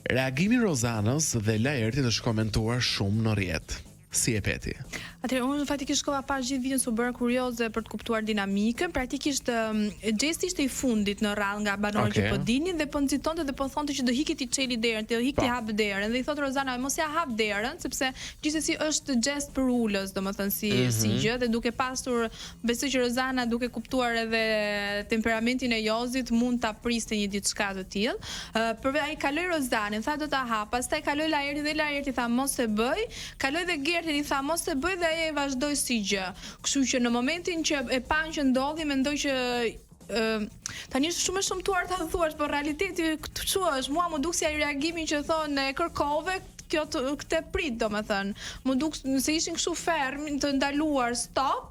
Reagimi Rozanës dhe Laertit është komentuar shumë në rrjet. Si e peti? Atëherë unë fatikisht shkova pas gjithë videon su bëra kurioze për të kuptuar dinamikën. Praktikisht gjesti ishte i fundit në radhë nga banorët që po dinin dhe po nxitonte dhe po thonte që do hiqet i çeli derën, do hiqet i hap derën dhe i thotë Rozana mos ja hap derën sepse gjithsesi është gjest për ulës, domethënë si gjë dhe duke pasur besoj që Rozana duke kuptuar edhe temperamentin e Jozit mund ta priste një diçka të tillë. Por ai kaloi Rozanin, tha do ta hap, pastaj kaloi Laerti dhe Laerti tha mos e bëj, kaloi dhe Gerti i tha mos e bëj dhe ai e vazhdoi si gjë. Kështu që në momentin që e panë që ndodhi, mendoj që tani është shumë e shëmtuar ta thuash, por realiteti kështu është. Mua më duk si ai reagimi që thonë e kërkove këtë prit, domethënë. Më duk se ishin kështu ferm të ndaluar stop.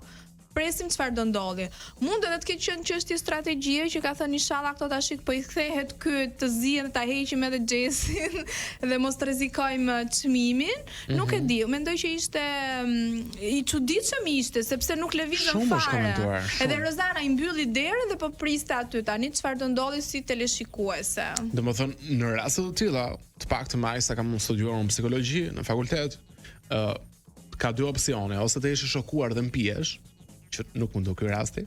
Presim çfarë do ndodhi. Mund edhe të ketë qenë çështje strategjie që ka thënë inshallah këto tash po i kthehet ky të zihen ta heqim edhe Xhesin dhe mos të rrezikojmë çmimin. Nuk e di, mendoj që ishte i çuditshëm ishte sepse nuk lëvizën fare. Edhe Rozana i mbylli derën dhe po priste aty tani çfarë do ndodhi si teleshikuese. Domethënë në raste të tilla, të paktën me sa kam studiuar në psikologji në fakultet, ka dy opsione, ose të jesh i shokuar dhe mpihesh, që nuk mund të ky rasti.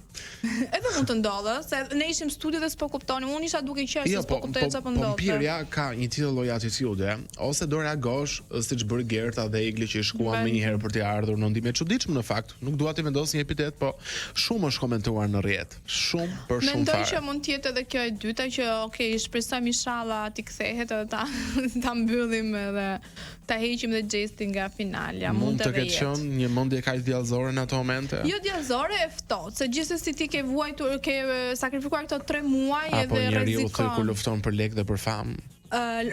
Edhe mund të ndodhë, se ne ishim studio dhe s'po kuptonim. Unë isha duke qenë se s'po kuptoj çfarë po ndodhte. Po mpirja ka një tillë lloj attitude, ose do reagosh siç bëri Gerta dhe Egli që i shkuan më një herë për të ardhur në ndihmë e çuditshme në fakt. Nuk dua të vendos një epitet, po shumë është komentuar në rrjet. Shumë për shumë fare. Mendoj që mund të jetë edhe kjo e dyta që okay, shpresojmë inshallah ti kthehet edhe ta mbyllim edhe ta heqim dhe Xhesin nga finalja. Mund të ketë qenë një mendje kaq djallëzore në ato momente. Jo djallëzore e ftohtë, se gjithsesi ti ke vuajtur, ke sakrifikuar këto 3 muaj edhe rrezikon. Apo njeriu ku lufton për lekë dhe për famë.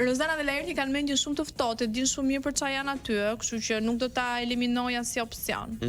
Rozana dhe Laerti kanë mendje shumë të ftohtë, din shumë mirë për çfarë janë aty, kështu që nuk do ta eliminoj as si opsion.